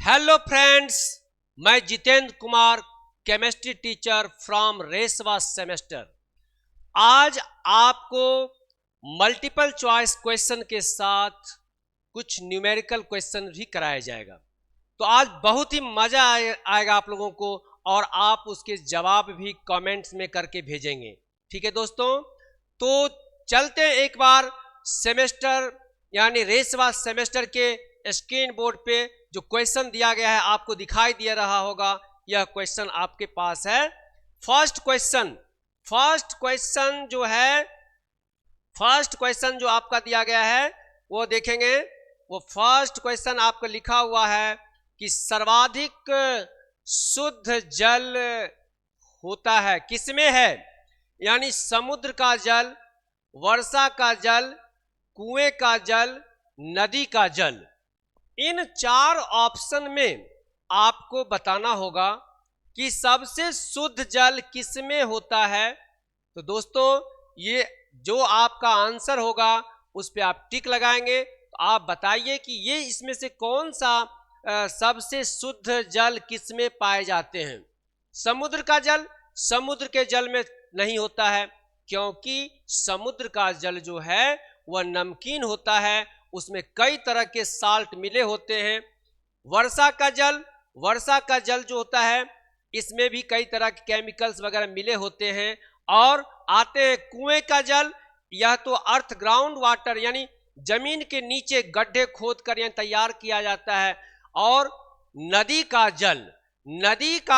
Hello friends, मैं Jitendra Kumar, chemistry teacher from रेसवा semester. आज आपको मल्टीपल चॉइस क्वेश्चन के साथ कुछ न्यूमेरिकल क्वेश्चन भी कराया जाएगा। तो आज बहुत ही मजा आएगा आप लोगों को, और आप उसके जवाब भी कमेंट्स में करके भेजेंगे। ठीक है दोस्तों, तो चलते हैं एक बार सेमेस्टर यानी रेसवा सेमेस्टर के स्क्रीन बोर्ड पे जो क्वेश्चन दिया गया है आपको दिखाई दे रहा होगा। यह क्वेश्चन आपके पास है। फर्स्ट क्वेश्चन जो आपका दिया गया है वो देखेंगे। वो फर्स्ट क्वेश्चन आपका लिखा हुआ है कि सर्वाधिक शुद्ध जल होता है किसमें है, यानी समुद्र का जल, वर्षा का जल, कुएं का जल, नदी का जल। इन चार ऑप्शन में आपको बताना होगा कि सबसे शुद्ध जल किसमें होता है। तो दोस्तों, ये जो आपका आंसर होगा उस पर आप टिक लगाएंगे। तो आप बताइए कि ये इसमें से कौन सा सबसे शुद्ध जल किसमें पाए जाते हैं। समुद्र का जल समुद्र के जल में नहीं होता है, क्योंकि समुद्र का जल जो है वह नमकीन होता है, उसमें कई तरह के साल्ट मिले होते हैं। वर्षा का जल जो होता है इसमें भी कई तरह के केमिकल्स वगैरह मिले होते हैं। और आते हैं कुएं का जल, यह तो अर्थ ग्राउंड वाटर यानी जमीन के नीचे गड्ढे खोद कर यह तैयार किया जाता है। और नदी का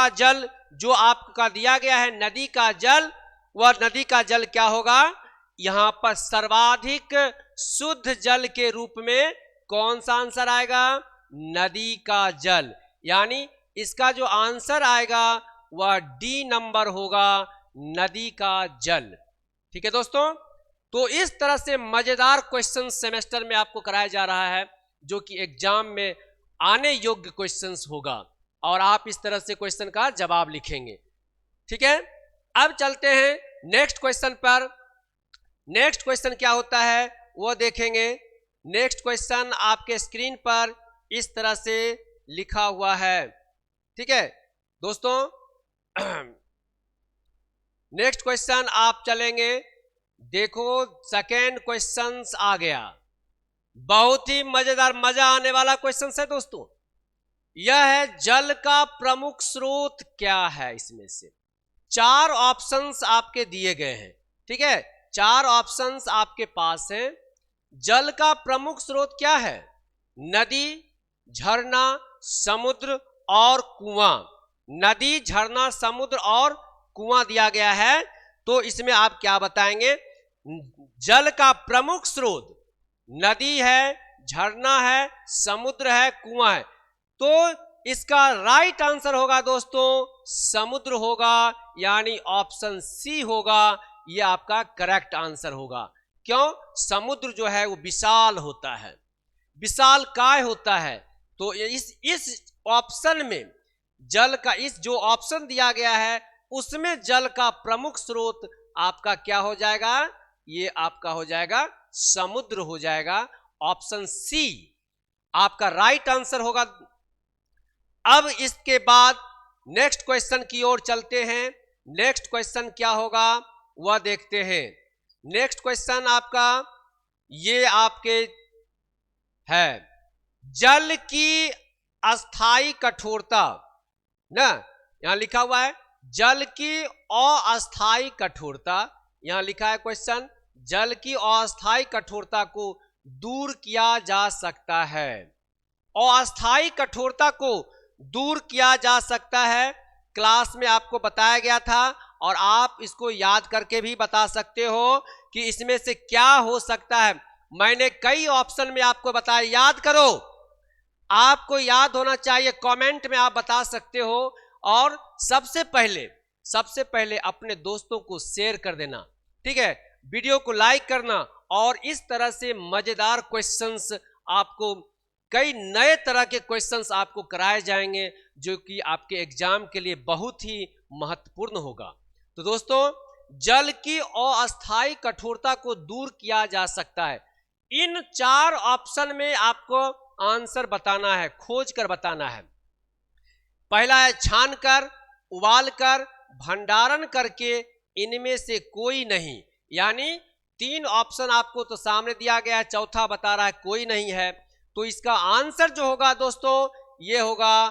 जल जो आपका दिया गया है, नदी का जल, वह नदी का जल क्या होगा, यहां पर सर्वाधिक शुद्ध जल के रूप में कौन सा आंसर आएगा, नदी का जल। यानी इसका जो आंसर आएगा वह डी नंबर होगा, नदी का जल। ठीक है दोस्तों, तो इस तरह से मजेदार क्वेश्चन सेमेस्टर में आपको कराया जा रहा है, जो कि एग्जाम में आने योग्य क्वेश्चंस होगा, और आप इस तरह से क्वेश्चन का जवाब लिखेंगे। ठीक है, अब चलते हैं नेक्स्ट क्वेश्चन पर। नेक्स्ट क्वेश्चन क्या होता है वो देखेंगे। नेक्स्ट क्वेश्चन आपके स्क्रीन पर इस तरह से लिखा हुआ है। ठीक है दोस्तों, नेक्स्ट क्वेश्चन आप चलेंगे। देखो, सेकेंड क्वेश्चन आ गया। बहुत ही मजेदार, मजा आने वाला क्वेश्चन है दोस्तों। यह है जल का प्रमुख स्रोत क्या है। इसमें से चार ऑप्शंस आपके दिए गए हैं। ठीक है, चार ऑप्शंस आपके पास हैं। जल का प्रमुख स्रोत क्या है, नदी, झरना, समुद्र और कुआं। नदी, झरना, समुद्र और कुआं दिया गया है। तो इसमें आप क्या बताएंगे, जल का प्रमुख स्रोत नदी है, झरना है, समुद्र है, कुआं है। तो इसका राइट आंसर होगा दोस्तों समुद्र होगा, यानी ऑप्शन सी होगा। ये आपका करेक्ट आंसर होगा। क्यों, समुद्र जो है वो विशाल होता है, विशालकाय होता है। तो इस ऑप्शन में जल का, इस जो ऑप्शन दिया गया है उसमें जल का प्रमुख स्रोत आपका क्या हो जाएगा, ये आपका हो जाएगा समुद्र हो जाएगा। ऑप्शन सी आपका राइट आंसर होगा। अब इसके बाद नेक्स्ट क्वेश्चन की ओर चलते हैं। नेक्स्ट क्वेश्चन क्या होगा वह देखते हैं। नेक्स्ट क्वेश्चन आपका ये आपके है, जल की अस्थाई कठोरता ना, यहां लिखा हुआ है जल की अस्थाई कठोरता। यहां लिखा है क्वेश्चन, जल की अस्थाई कठोरता को दूर किया जा सकता है। अस्थाई कठोरता को दूर किया जा सकता है, क्लास में आपको बताया गया था, और आप इसको याद करके भी बता सकते हो कि इसमें से क्या हो सकता है। मैंने कई ऑप्शन में आपको बताया, याद करो, आपको याद होना चाहिए। कमेंट में आप बता सकते हो, और सबसे पहले अपने दोस्तों को शेयर कर देना। ठीक है, वीडियो को लाइक करना, और इस तरह से मजेदार क्वेश्चंस आपको, कई नए तरह के क्वेश्चंस आपको कराए जाएंगे, जो कि आपके एग्जाम के लिए बहुत ही महत्वपूर्ण होगा। तो दोस्तों, जल की अस्थाई कठोरता को दूर किया जा सकता है। इन चार ऑप्शन में आपको आंसर बताना है, खोज कर बताना है। पहला है छान कर, उबाल कर, भंडारण करके, इनमें से कोई नहीं। यानी 3 ऑप्शन आपको तो सामने दिया गया है, चौथा बता रहा है कोई नहीं है। तो इसका आंसर जो होगा दोस्तों ये होगा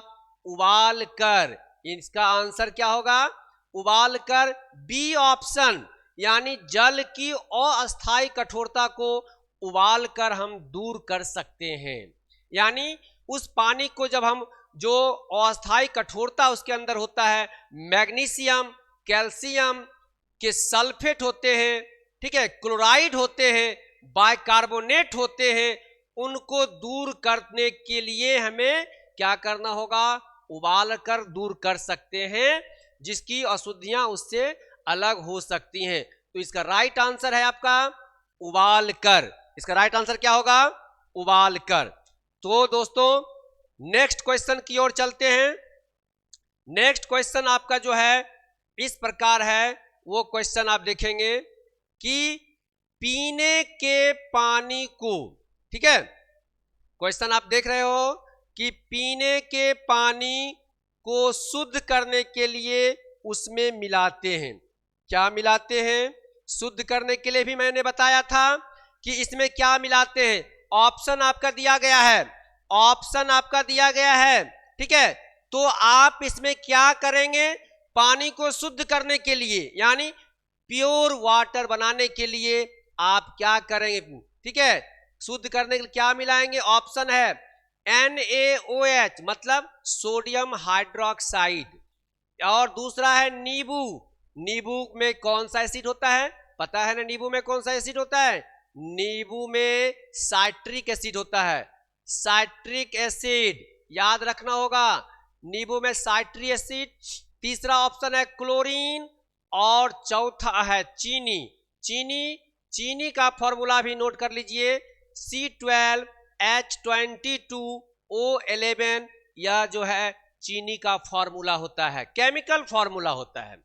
उबाल कर। इसका आंसर क्या होगा? उबाल कर, बी ऑप्शन। यानी जल की अस्थायी कठोरता को उबाल कर हम दूर कर सकते हैं। यानी उस पानी को जब हम, जो अस्थायी कठोरता उसके अंदर होता है, मैग्नीशियम, कैल्शियम के सल्फेट होते हैं, ठीक है, क्लोराइड होते हैं, बाइकार्बोनेट होते हैं, उनको दूर करने के लिए हमें क्या करना होगा? उबाल कर दूर कर सकते हैं, जिसकी अशुद्धियां उससे अलग हो सकती हैं। तो इसका राइट आंसर है आपका उबाल कर। इसका राइट आंसर क्या होगा? उबाल कर। तो दोस्तों नेक्स्ट क्वेश्चन की ओर चलते हैं। नेक्स्ट क्वेश्चन आपका जो है इस प्रकार है, वो क्वेश्चन आप देखेंगे कि पीने के पानी को, ठीक है, क्वेश्चन आप देख रहे हो कि पीने के पानी को शुद्ध करने के लिए उसमें मिलाते हैं। क्या मिलाते हैं? शुद्ध करने के लिए भी मैंने बताया था कि इसमें क्या मिलाते हैं। ऑप्शन आपका दिया गया है, ऑप्शन आपका दिया गया है, ठीक है। तो आप इसमें क्या करेंगे? पानी को शुद्ध करने के लिए, यानी प्योर वाटर बनाने के लिए आप क्या करेंगे? ठीक है, शुद्ध करने के लिए क्या मिलाएंगे? ऑप्शन है NaOH, मतलब सोडियम हाइड्रोक्साइड, और दूसरा है नींबू। नींबू में कौन सा एसिड होता है? पता है ना नींबू में कौन सा एसिड होता है? नींबू में साइट्रिक एसिड होता है। साइट्रिक एसिड याद रखना होगा, नींबू में साइट्रिक एसिड। तीसरा ऑप्शन है क्लोरीन, और चौथा है चीनी। चीनी का फॉर्मूला भी नोट कर लीजिए, C12H22O11। यह जो है चीनी का फॉर्मूला होता है, केमिकल फॉर्मूला होता है।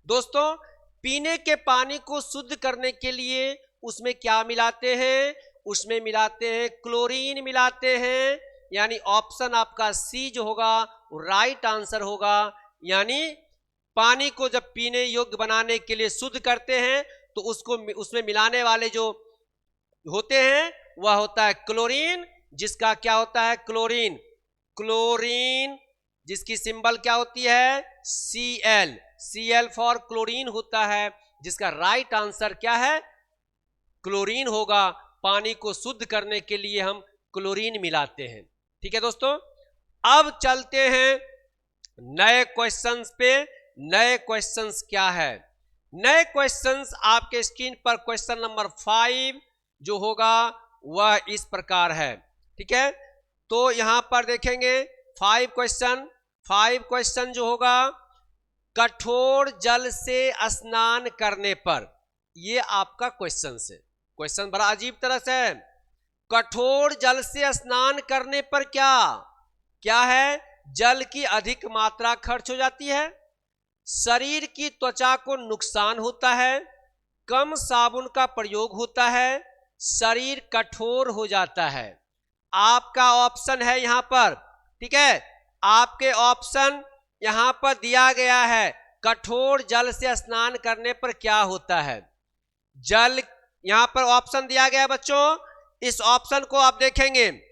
दोस्तों पीने के पानी को शुद्ध करने के लिए उसमें क्या मिलाते हैं? उसमें मिलाते हैं क्लोरीन मिलाते हैं। यानी ऑप्शन आपका सी जो होगा वो राइट आंसर होगा। यानी पानी को जब पीने योग्य बनाने के लिए शुद्ध करते हैं तो उसको, उसमें मिलाने वाले जो होते हैं वह होता है क्लोरीन, जिसका क्या होता है? क्लोरीन। क्लोरीन जिसकी सिंबल क्या होती है? Cl फॉर क्लोरीन होता है, जिसका राइट आंसर क्या है? क्लोरीन होगा। पानी को शुद्ध करने के लिए हम क्लोरीन मिलाते हैं। ठीक है दोस्तों, अब चलते हैं नए क्वेश्चंस पे। नए क्वेश्चंस क्या है? नए क्वेश्चंस आपके स्क्रीन पर क्वेश्चन नंबर 5 जो होगा वह इस प्रकार है। ठीक है, तो यहां पर देखेंगे 5 क्वेश्चन जो होगा, कठोर जल से स्नान करने पर, ये आपका क्वेश्चन है। क्वेश्चन बड़ा अजीब तरह से है। कठोर जल से स्नान करने पर क्या है? जल की अधिक मात्रा खर्च हो जाती है, शरीर की त्वचा को नुकसान होता है, कम साबुन का प्रयोग होता है, शरीर कठोर हो जाता है। आपका ऑप्शन है यहां पर, ठीक है, आपके ऑप्शन यहां पर दिया गया है। कठोर जल से स्नान करने पर क्या होता है? जल, यहां पर ऑप्शन दिया गया है बच्चों। इस ऑप्शन को आप देखेंगे,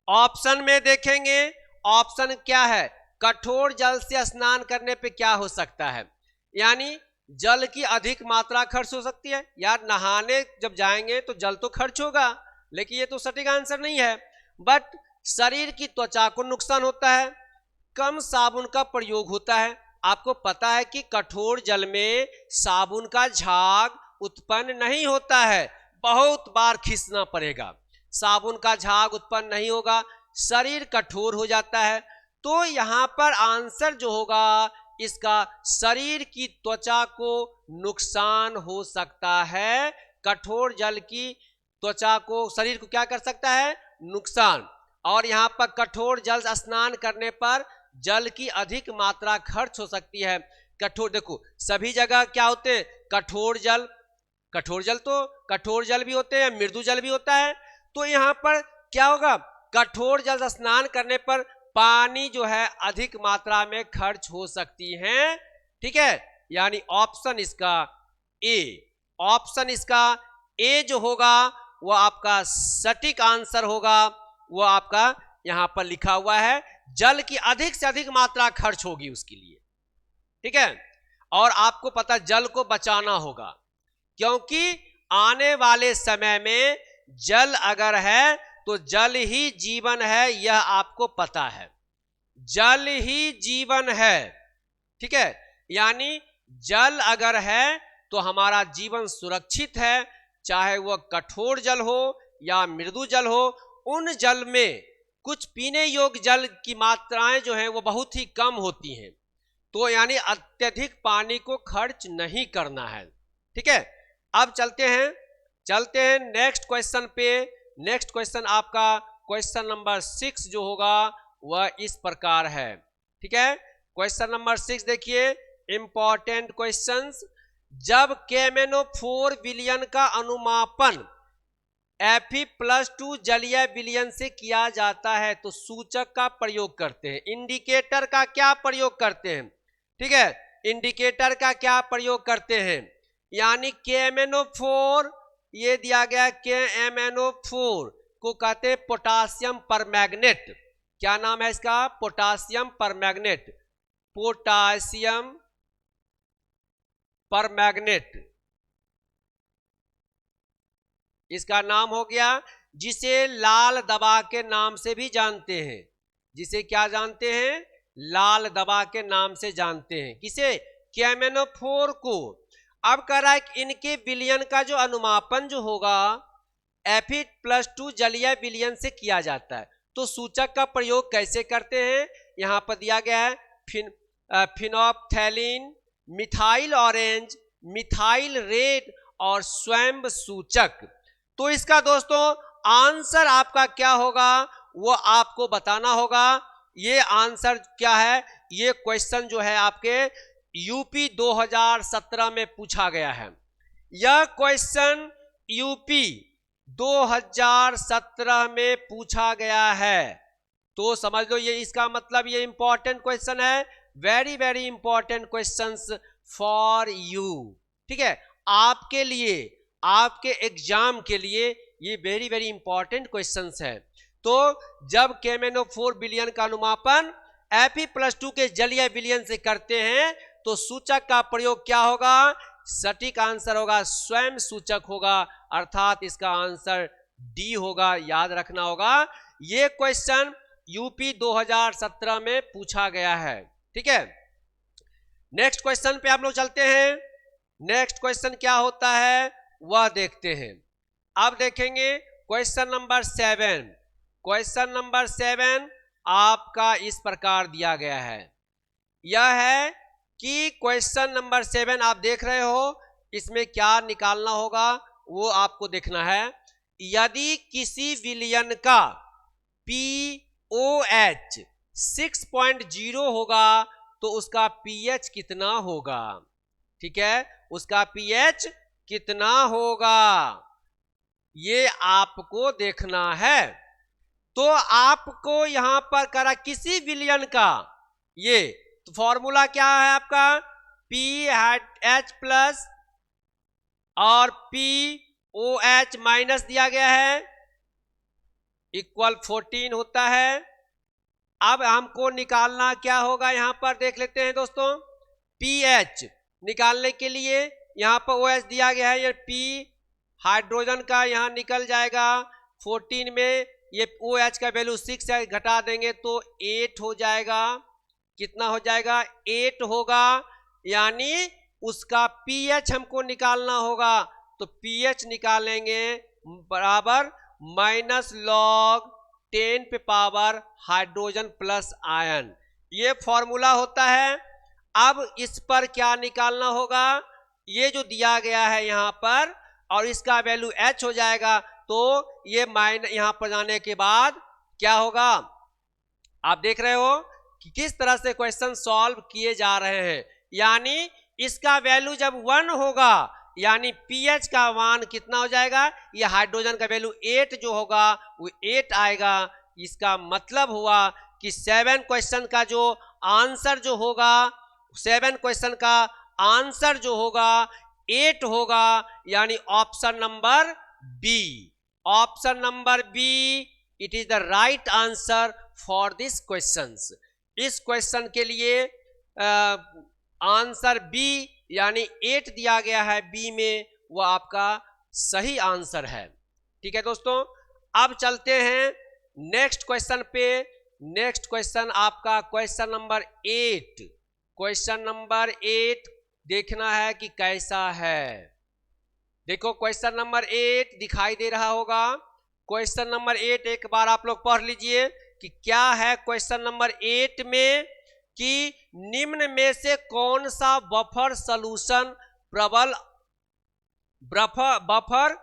ऑप्शन में देखेंगे, ऑप्शन क्या है? कठोर जल से स्नान करने पे क्या हो सकता है? यानी जल की अधिक मात्रा खर्च हो सकती है। यार नहाने जब जाएंगे तो जल तो खर्च होगा, लेकिन ये तो सटीक आंसर नहीं है। बट शरीर की त्वचा को नुकसान होता है, कम साबुन का प्रयोग होता है। आपको पता है कि कठोर जल में साबुन का झाग उत्पन्न नहीं होता है, बहुत बार खींचना पड़ेगा, साबुन का झाग उत्पन्न नहीं होगा, शरीर कठोर हो जाता है। तो यहां पर आंसर जो होगा इसका, शरीर की त्वचा को नुकसान हो सकता है। कठोर जल की त्वचा को, शरीर को क्या कर सकता है? नुकसान। और यहां पर कठोर जल स्नान करने पर जल की अधिक मात्रा खर्च हो सकती है। कठोर, देखो सभी जगह क्या होते हैं? कठोर जल भी होते हैं, मृदु जल भी होता है। तो यहां पर क्या होगा? कठोर जल स्नान करने पर पानी जो है अधिक मात्रा में खर्च हो सकती हैं। ठीक है, यानी ऑप्शन इसका ए, ऑप्शन इसका ए जो होगा वो आपका सटीक आंसर होगा। वो आपका यहां पर लिखा हुआ है, जल की अधिक से अधिक मात्रा खर्च होगी उसके लिए। ठीक है, और आपको पता जल को बचाना होगा, क्योंकि आने वाले समय में जल अगर है तो जल ही जीवन है, यह आपको पता है। जल ही जीवन है। ठीक है, यानी जल अगर है तो हमारा जीवन सुरक्षित है, चाहे वह कठोर जल हो या मृदु जल हो। उन जल में कुछ पीने योग्य जल की मात्राएं जो हैं वो बहुत ही कम होती हैं, तो यानी अत्यधिक पानी को खर्च नहीं करना है। ठीक है, अब चलते हैं नेक्स्ट क्वेश्चन पे। नेक्स्ट क्वेश्चन आपका क्वेश्चन नंबर 6 जो होगा वह इस प्रकार है। ठीक है, क्वेश्चन नंबर 6 देखिए, इंपॉर्टेंट क्वेश्चंस। जब केमेनोफोर विलयन का अनुमापन Fe+2 जलीय विलयन से किया जाता है तो सूचक का प्रयोग करते हैं, इंडिकेटर का क्या प्रयोग करते हैं। ठीक है, इंडिकेटर का क्या प्रयोग करते हैं, यानी केमेनोफोर, ये दिया गया केमेनोफोर को कहते हैं पोटासियम परमैंगनेट। क्या नाम है इसका, पोटासियम परमैंगनेट, पोटासियम परमैंगनेट इसका नाम हो गया, जिसे लाल दवा के नाम से भी जानते हैं। जिसे क्या जानते हैं, लाल दवा के नाम से जानते हैं। किसे, केमेनोफोर को। अब कह रहा है कि इनके विलयन का जो अनुमापन जो होगा Fe+2 जलीय विलयन से किया जाता है, तो सूचक का प्रयोग कैसे करते हैं, यहां पर दिया गया है फिनोप्थैलीन, मिथाइल ऑरेंज, मिथाइल रेड और स्वयं सूचक। तो इसका दोस्तों आंसर आपका क्या होगा वो आपको बताना होगा। ये आंसर क्या है, ये क्वेश्चन जो है आपके यूपी 2017 में पूछा गया है। यह क्वेश्चन यूपी 2017 में पूछा गया है, तो समझ लो ये इसका मतलब ये इंपॉर्टेंट क्वेश्चन है, very very important questions for you. ठीक है, आपके लिए, आपके एग्जाम के लिए ये वेरी वेरी इंपॉर्टेंट क्वेश्चंस है। तो जब केमेनोफोर विलयन का अनुमापन Fe+2 के जलीय विलयन से करते हैं तो सूचक का प्रयोग क्या होगा, सटीक आंसर होगा स्वयं सूचक होगा, अर्थात इसका आंसर डी होगा, याद रखना होगा। ये क्वेश्चन यूपी 2017 में पूछा गया है। ठीक है, नेक्स्ट क्वेश्चन पे आप लोग चलते हैं। नेक्स्ट क्वेश्चन क्या होता है वह देखते हैं। अब देखेंगे क्वेश्चन नंबर 7। क्वेश्चन नंबर 7 आपका इस प्रकार दिया गया है। यह है कि क्वेश्चन नंबर 7 आप देख रहे हो, इसमें क्या निकालना होगा वो आपको देखना है। यदि किसी विलयन का pOH 6.0 होगा तो उसका pH कितना होगा। ठीक है, उसका pH कितना होगा ये आपको देखना है। तो आपको यहां पर करा किसी विलयन का, ये तो फॉर्मूला क्या है आपका, pH+ और pOH- दिया गया है इक्वल 14 होता है। अब हमको निकालना क्या होगा, यहां पर देख लेते हैं दोस्तों। pH निकालने के लिए यहां पर OH दिया गया है, ये P हाइड्रोजन का यहां निकल जाएगा 14 में, ये OH का वैल्यू 6 है, घटा देंगे तो 8 हो जाएगा। कितना हो जाएगा, 8 होगा, यानी उसका pH हमको निकालना होगा। तो pH निकालेंगे बराबर -log10⁻⁴ हाइड्रोजन प्लस आयन, ये फॉर्मूला होता है। अब इस पर क्या निकालना होगा, ये जो दिया गया है यहां पर, और इसका वैल्यू H हो जाएगा। तो ये यहां पर जाने के बाद क्या होगा, आप देख रहे हो कि किस तरह से क्वेश्चन सॉल्व किए जा रहे हैं। यानी इसका वैल्यू जब 1 होगा, यानी pH का मान कितना हो जाएगा, ये हाइड्रोजन का वैल्यू 8 जो होगा वो 8 आएगा। इसका मतलब हुआ कि 7 क्वेश्चन का जो आंसर जो होगा, 7 क्वेश्चन का आंसर जो होगा 8 होगा, यानी option number B. Option number B it is the right answer for this questions. इस क्वेश्चन के लिए आंसर बी यानी 8 दिया गया है बी में, वो आपका सही आंसर है। ठीक है दोस्तों, अब चलते हैं नेक्स्ट क्वेश्चन पे। नेक्स्ट क्वेश्चन आपका क्वेश्चन नंबर 8। क्वेश्चन नंबर 8 देखना है कि कैसा है। देखो क्वेश्चन नंबर 8 दिखाई दे रहा होगा। क्वेश्चन नंबर 8 एक बार आप लोग पढ़ लीजिए कि क्या है क्वेश्चन नंबर 8 में, कि निम्न में से कौन सा बफर सॉल्यूशन प्रबल बफर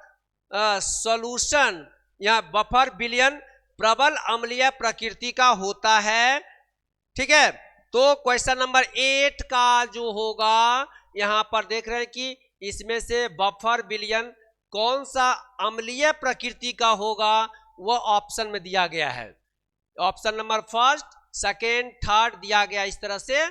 सॉल्यूशन या बफर विलयन प्रबल अम्लीय प्रकृति का होता है। ठीक है, तो क्वेश्चन नंबर 8 का जो होगा, यहां पर देख रहे हैं कि इसमें से बफर विलयन कौन सा अम्लीय प्रकृति का होगा, वो ऑप्शन में दिया गया है। Option number first, second, third दिया गया इस तरह से।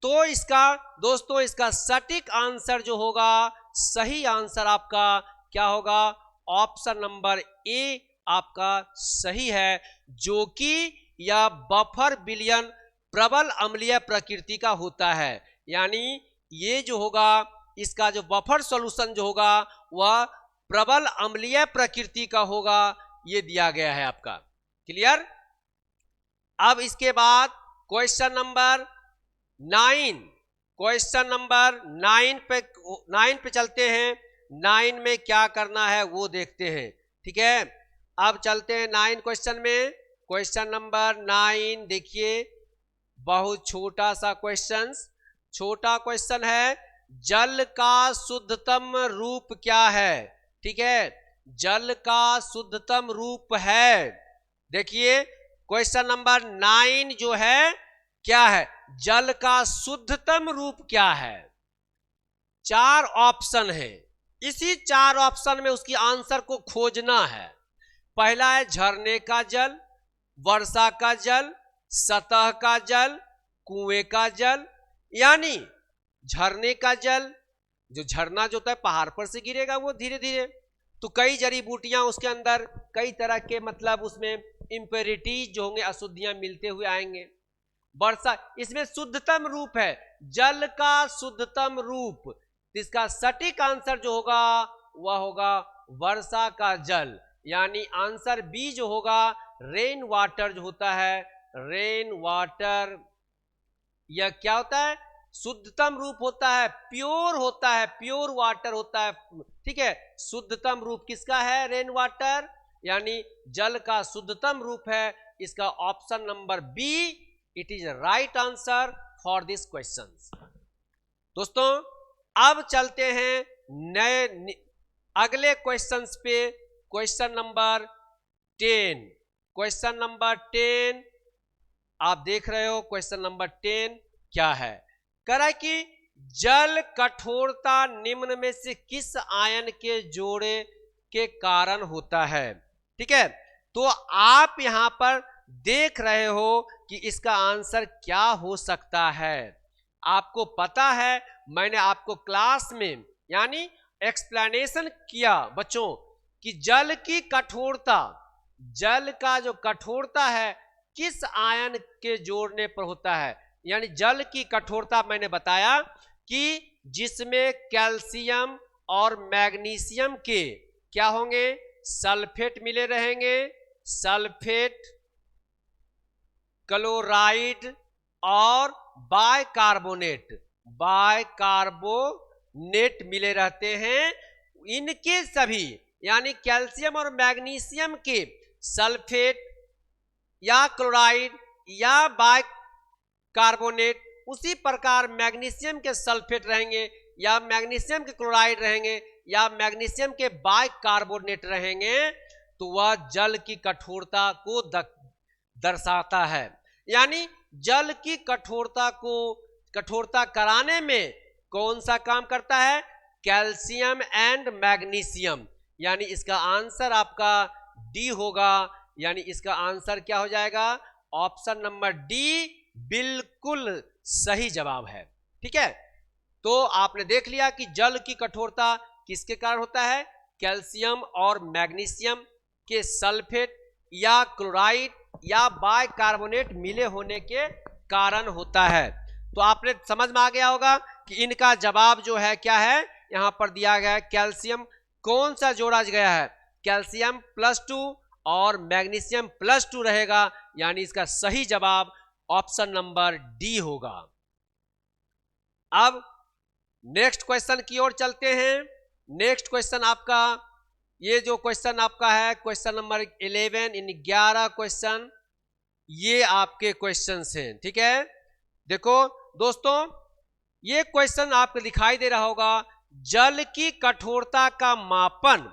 तो इसका दोस्तों इसका सटीक आंसर जो होगा, सही आंसर आपका क्या होगा, ऑप्शन नंबर ए आपका सही है, जो कि यह बफर विलयन प्रबल अम्लीय प्रकृति का होता है। यानी ये जो होगा, इसका जो बफर सॉल्यूशन जो होगा वह प्रबल अम्लीय प्रकृति का होगा, ये दिया गया है आपका। क्लियर। अब इसके बाद क्वेश्चन नंबर 9, क्वेश्चन नंबर 9 पे चलते हैं। 9 में क्या करना है वो देखते हैं। ठीक है, अब चलते हैं 9 क्वेश्चन में। क्वेश्चन नंबर 9 देखिए, बहुत छोटा सा क्वेश्चन, छोटा क्वेश्चन है। जल का शुद्धतम रूप क्या है? ठीक है, जल का शुद्धतम रूप है। देखिए क्वेश्चन नंबर 9 जो है क्या है, जल का शुद्धतम रूप क्या है। 4 ऑप्शन है, इसी 4 ऑप्शन में उसकी आंसर को खोजना है। पहला है झरने का जल, वर्षा का जल, सतह का जल, कुएं का जल। यानी झरने का जल, जो झरना जो होता है पहाड़ पर से गिरेगा वो धीरे धीरे, तो कई जड़ी बूटियां उसके अंदर, कई तरह के मतलब उसमें इंप्योरिटीज जो होंगे, अशुद्धियां मिलते हुए आएंगे। वर्षा, इसमें शुद्धतम रूप है, जल का शुद्धतम रूप। इसका सटीक आंसर जो होगा वह होगा वर्षा का जल। यानी आंसर बी जो होगा, रेन वाटर जो होता है, रेन वाटर, यह क्या होता है, शुद्धतम रूप होता है, प्योर होता है, प्योर वाटर होता है। ठीक है, शुद्धतम रूप किसका है, रेन वाटर, यानी जल का शुद्धतम रूप है। इसका option number B it is right answer for this question. दोस्तों अब चलते हैं नए अगले क्वेश्चंस पे। क्वेश्चन नंबर 10, क्वेश्चन नंबर 10 आप देख रहे हो। क्वेश्चन नंबर 10 क्या है, कह रहा है कि जल कठोरता निम्न में से किस आयन के जोड़े के कारण होता है। ठीक है, तो आप यहां पर देख रहे हो कि इसका आंसर क्या हो सकता है। आपको पता है, मैंने आपको क्लास में यानी एक्सप्लेनेशन किया बच्चों कि जल की कठोरता, जल का जो कठोरता है किस आयन के जोड़ने पर होता है। यानी जल की कठोरता मैंने बताया कि जिसमें कैल्शियम और मैग्नीशियम के क्या होंगे, सल्फेट मिले रहेंगे, सल्फेट, क्लोराइड और बाइकार्बोनेट, बाइकार्बोनेट मिले रहते हैं। इनके सभी यानी कैल्शियम और मैग्नीशियम के सल्फेट या क्लोराइड या बाइकार्बोनेट, उसी प्रकार मैग्नीशियम के सल्फेट रहेंगे या मैग्नीशियम के क्लोराइड रहेंगे या मैग्नीशियम के बाइकार्बोनेट रहेंगे, तो वह जल की कठोरता को दर्शाता है। यानी जल की कठोरता को कठोरता कराने में कौन सा काम करता है, कैल्शियम एंड मैग्नीशियम। यानी इसका आंसर आपका डी होगा। यानी इसका आंसर क्या हो जाएगा, ऑप्शन नंबर डी बिल्कुल सही जवाब है। ठीक है, तो आपने देख लिया कि जल की कठोरता किसके कारण होता है, कैल्शियम और मैग्नीशियम के सल्फेट या क्लोराइड या बाइकार्बोनेट मिले होने के कारण होता है। तो आपने समझ में आ गया होगा कि इनका जवाब जो है क्या है, यहां पर दिया गया है कैल्शियम कौन सा जोड़ा गया है, कैल्शियम +2 और मैग्नीशियम +2 रहेगा, यानी इसका सही जवाब ऑप्शन नंबर डी होगा। अब नेक्स्ट क्वेश्चन की ओर चलते हैं। नेक्स्ट क्वेश्चन आपका, ये जो क्वेश्चन आपका है क्वेश्चन नंबर 11 इन 11 क्वेश्चन, ये आपके क्वेश्चंस हैं। ठीक है, देखो दोस्तों, ये क्वेश्चन आपको दिखाई दे रहा होगा, जल की कठोरता का मापन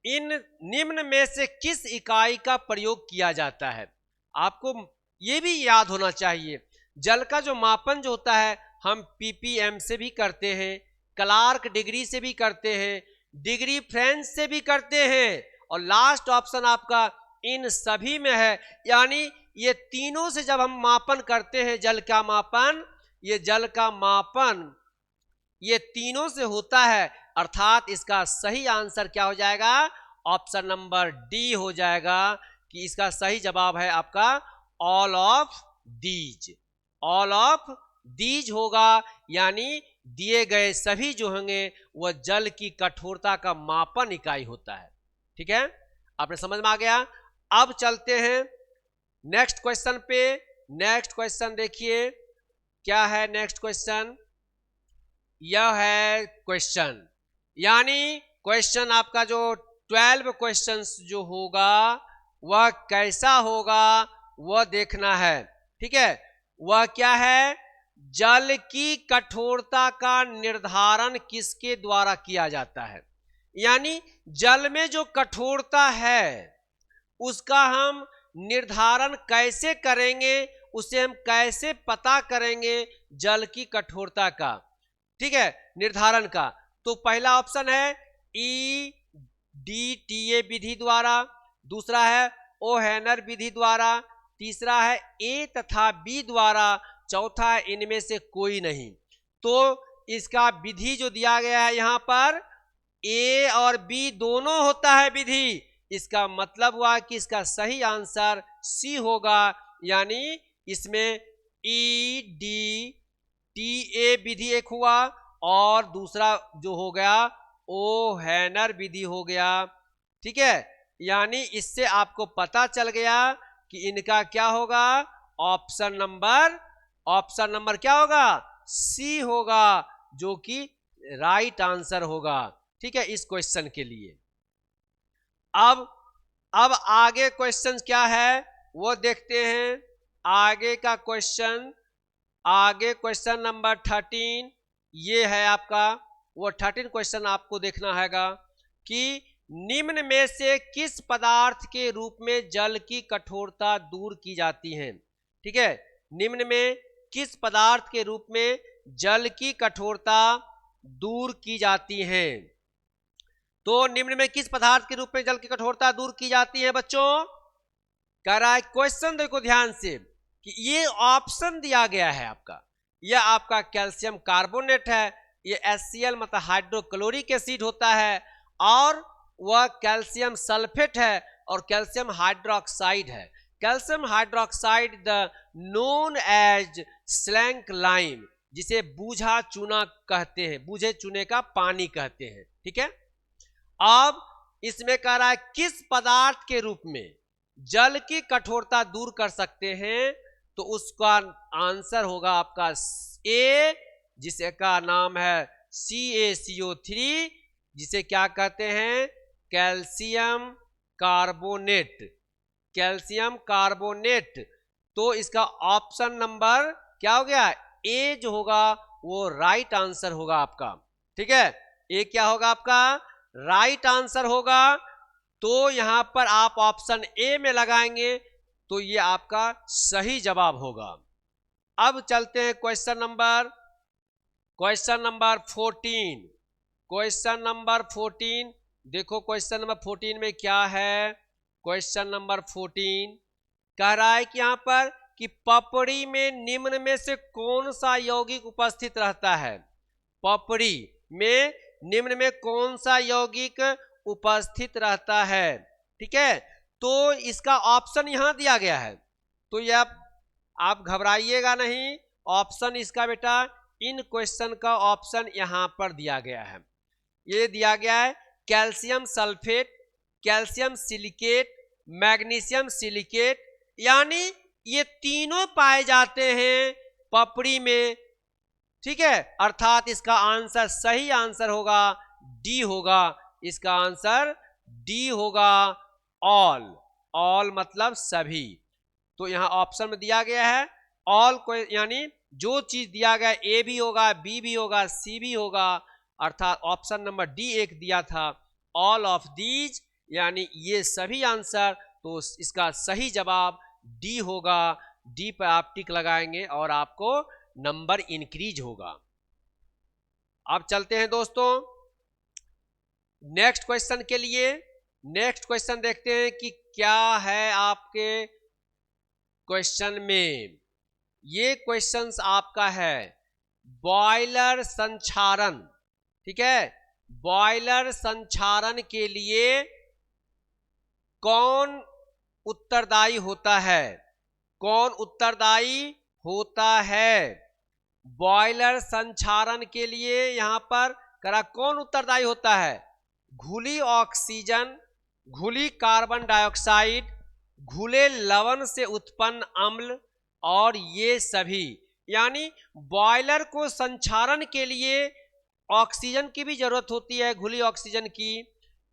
इन निम्न में से किस इकाई का प्रयोग किया जाता है। आपको ये भी याद होना चाहिए, जल का जो मापन जो होता है हम ppm से भी करते हैं, क्लार्क डिग्री से भी करते हैं, डिग्री फ्रेंच से भी करते हैं, और लास्ट ऑप्शन आपका इन सभी में है। यानी ये तीनों से जब हम मापन करते हैं जल का मापन, ये जल का मापन ये तीनों से होता है, अर्थात इसका सही आंसर क्या हो जाएगा, ऑप्शन नंबर डी हो जाएगा, कि इसका सही जवाब है आपका all of these. All of these होगा, यानी दिए गए सभी जो होंगे वह जल की कठोरता का मापन इकाई होता है। ठीक है, आपने समझ में आ गया। अब चलते हैं नेक्स्ट क्वेश्चन पे। नेक्स्ट क्वेश्चन देखिए क्या है। नेक्स्ट क्वेश्चन यह है क्वेश्चन, यानी क्वेश्चन आपका जो 12 क्वेश्चंस जो होगा वह कैसा होगा वह देखना है। ठीक है, वह क्या है, जल की कठोरता का निर्धारण किसके द्वारा किया जाता है। यानी जल में जो कठोरता है उसका हम निर्धारण कैसे करेंगे, उसे हम कैसे पता करेंगे जल की कठोरता का, ठीक है, निर्धारण का। तो पहला ऑप्शन है EDTA विधि द्वारा, दूसरा है ओहेनर विधि द्वारा, तीसरा है ए तथा बी द्वारा, चौथा है इनमें से कोई नहीं। तो इसका विधि जो दिया गया है यहां पर ए और बी दोनों होता है विधि, इसका मतलब हुआ कि इसका सही आंसर सी होगा, यानी इसमें EDTA विधि एक हुआ और दूसरा जो हो गया ओहेनर विधि हो गया। ठीक है, यानी इससे आपको पता चल गया कि इनका क्या होगा, ऑप्शन नंबर क्या होगा, सी होगा, जो कि राइट आंसर होगा। ठीक है, इस क्वेश्चन के लिए। अब आगे क्वेश्चन क्या है वो देखते हैं। आगे का क्वेश्चन, आगे क्वेश्चन नंबर 13 ये है आपका। वो 13 क्वेश्चन आपको देखना हैगा कि निम्न में से किस पदार्थ के रूप में जल की कठोरता दूर की जाती है। ठीक है, निम्न में किस पदार्थ के रूप में जल की कठोरता दूर की जाती है। तो निम्न में किस पदार्थ के रूप में जल की कठोरता दूर की जाती है बच्चों, कह रहा है क्वेश्चन देखो ध्यान से कि ये ऑप्शन दिया गया है आपका, यह आपका कैल्शियम कार्बोनेट है, ये HCl मतलब हाइड्रोक्लोरिक एसिड होता है, और वह कैल्शियम सल्फेट है और कैल्शियम हाइड्रोक्साइड है। Calcium hydroxide the known as slaked lime, जिसे बूझा चूना कहते हैं, बूझे चूने का पानी कहते हैं। ठीक है, अब इसमें कह रहा है किस पदार्थ के रूप में जल की कठोरता दूर कर सकते हैं, तो उसका आंसर होगा आपका ए, जिसे का नाम है CaCO3, जिसे क्या कहते हैं, कैल्शियम कार्बोनेट। कैल्शियम कार्बोनेट, तो इसका ऑप्शन नंबर क्या हो गया, ए जो होगा वो राइट आंसर होगा आपका। ठीक है, ए क्या होगा आपका, राइट आंसर होगा। तो यहां पर आप ऑप्शन ए में लगाएंगे तो ये आपका सही जवाब होगा। अब चलते हैं क्वेश्चन नंबर 14। क्वेश्चन नंबर 14 देखो, क्वेश्चन नंबर 14 में क्या है। क्वेश्चन नंबर 14 कह रहा है कि यहाँ पर कि पपड़ी में निम्न में से कौन सा यौगिक उपस्थित रहता है, पपड़ी में निम्न में कौन सा यौगिक उपस्थित रहता है। ठीक है, तो इसका ऑप्शन यहां दिया गया है, तो ये आप घबराइएगा नहीं, ऑप्शन इसका बेटा इन क्वेश्चन का ऑप्शन यहां पर दिया गया है। ये दिया गया है calcium sulphate, calcium silicate, magnesium silicate, यानी ये तीनों पाए जाते हैं पपड़ी में। ठीक है, अर्थात इसका आंसर, सही आंसर होगा डी होगा, इसका आंसर डी होगा, ऑल। ऑल मतलब सभी, तो यहां ऑप्शन में दिया गया है ऑल को, यानी जो चीज दिया गया ए भी होगा, बी भी होगा, सी भी होगा, अर्थात ऑप्शन नंबर डी एक दिया था ऑल ऑफ दीज, यानी ये सभी आंसर, तो इसका सही जवाब डी होगा। डी पर आप टिक लगाएंगे और आपको नंबर इंक्रीज होगा। अब चलते हैं दोस्तों नेक्स्ट क्वेश्चन के लिए। नेक्स्ट क्वेश्चन देखते हैं कि क्या है आपके क्वेश्चन में। ये क्वेश्चंस आपका है बॉयलर संक्षारण। ठीक है, बॉयलर संक्षारण के लिए कौन उत्तरदायी होता है, कौन उत्तरदायी होता है। बॉयलर संक्षारण के लिए यहां पर करा कौन उत्तरदायी होता है, घुली ऑक्सीजन, घुली कार्बन डाइऑक्साइड, घुले लवण से उत्पन्न अम्ल और ये सभी, यानी बॉयलर को संक्षारण के लिए ऑक्सीजन की भी जरूरत होती है, घुली ऑक्सीजन की,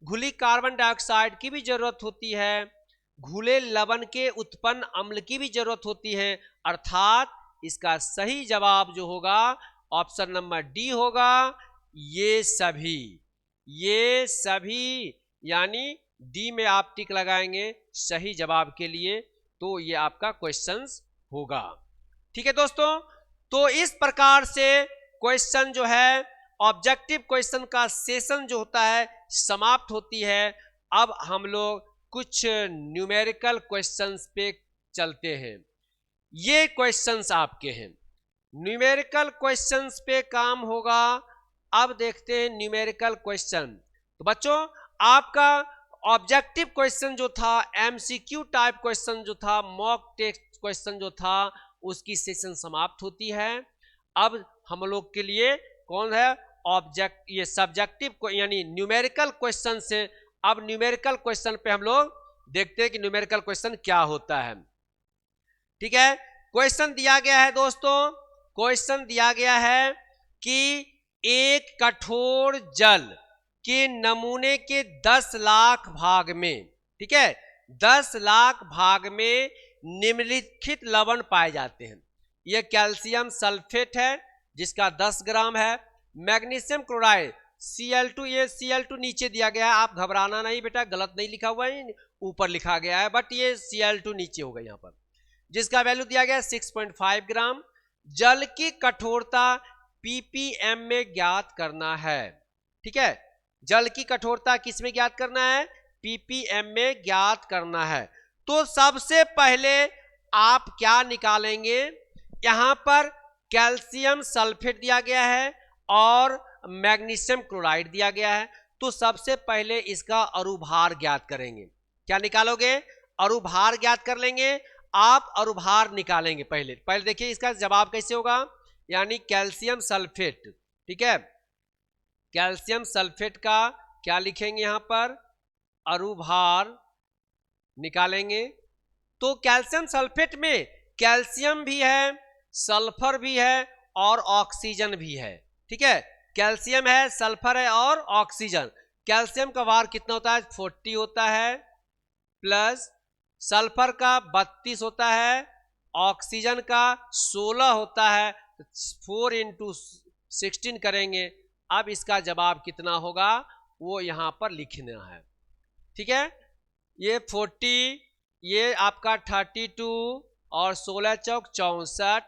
घुली कार्बन डाइऑक्साइड की भी जरूरत होती है, घुले लवण के उत्पन्न अम्ल की भी जरूरत होती है, अर्थात इसका सही जवाब जो होगा ऑप्शन नंबर डी होगा, ये सभी, ये सभी, यानी डी में आप टिक लगाएंगे सही जवाब के लिए, तो ये आपका क्वेश्चंस होगा। ठीक है दोस्तों, तो इस प्रकार से क्वेश्चन जो है ऑब्जेक्टिव क्वेश्चन का सेशन जो होता है समाप्त होती है। अब हम लोग कुछ न्यूमेरिकल क्वेश्चंस पे चलते हैं। ये क्वेश्चंस आपके हैं, न्यूमेरिकल क्वेश्चंस पे काम होगा। अब देखते हैं न्यूमेरिकल क्वेश्चन। तो बच्चों आपका ऑब्जेक्टिव क्वेश्चन जो था, एमसीक्यू टाइप क्वेश्चन जो था, मॉक टेस्ट क्वेश्चन जो था, उसकी सेशन समाप्त होती है। अब हम लोग के लिए कौन है ऑब्जेक्ट, ये सब्जेक्टिव यानी न्यूमेरिकल क्वेश्चन से, अब न्यूमेरिकल क्वेश्चन पे हम लोग देखते हैं कि न्यूमेरिकल क्वेश्चन क्या होता है। ठीक है, क्वेश्चन दिया गया है दोस्तों, क्वेश्चन दिया गया है कि एक कठोर जल के नमूने के 10 लाख भाग में, ठीक है, 10 लाख भाग में निम्नलिखित लवण पाए जाते हैं। यह कैल्शियम सल्फेट है जिसका 10 ग्राम है, मैग्नीशियम क्लोराइड Cl2, ये Cl2 नीचे दिया गया है, आप घबराना नहीं बेटा, गलत नहीं लिखा हुआ है, ऊपर लिखा गया है, बट ये Cl2 नीचे होगा यहाँ पर, जिसका वैल्यू दिया गया है 6.5 ग्राम। जल की कठोरता ppm में ज्ञात करना है। ठीक है, जल की कठोरता किस में ज्ञात करना है, ppm में ज्ञात करना है। तो सबसे पहले आप क्या निकालेंगे, यहां पर कैल्शियम सल्फेट दिया गया है और मैग्नीशियम क्लोराइड दिया गया है, तो सबसे पहले इसका अणुभार ज्ञात करेंगे। क्या निकालोगे, अणुभार ज्ञात कर लेंगे आप, अणुभार निकालेंगे पहले। पहले देखिए इसका जवाब कैसे होगा, यानी कैल्शियम सल्फेट, ठीक है, कैल्शियम सल्फेट का क्या लिखेंगे यहां पर, अणुभार निकालेंगे। तो कैल्शियम सल्फेट में कैल्शियम भी है, सल्फर भी है और ऑक्सीजन भी है। ठीक है, कैल्शियम है, सल्फर है और ऑक्सीजन। कैल्शियम का भार कितना होता है, 40 होता है, प्लस सल्फर का 32 होता है, ऑक्सीजन का 16 होता है, 4 × 16 करेंगे। अब इसका जवाब कितना होगा वो यहां पर लिखना है। ठीक है, ये 40, ये आपका 32 और 16 चौक 64,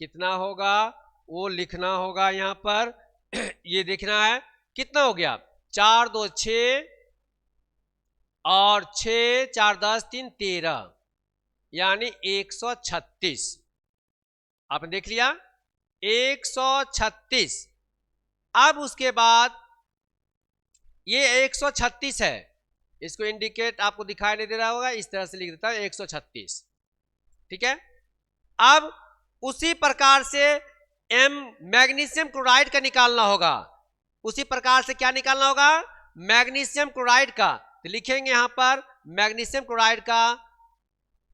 कितना होगा वो लिखना होगा यहां पर। ये देखना है कितना हो गया, 4 2 6 और 6 4 10 3 13, यानी 136। आपने देख लिया 136। अब उसके बाद ये 136 है, इसको इंडिकेट आपको दिखाई नहीं दे रहा होगा, इस तरह से लिख देता है 136। ठीक है। अब उसी प्रकार से मैग्नीशियम क्लोराइड का निकालना होगा। उसी प्रकार से क्या निकालना होगा? मैग्नीशियम क्लोराइड का। तो लिखेंगे यहां पर मैग्नीशियम क्लोराइड का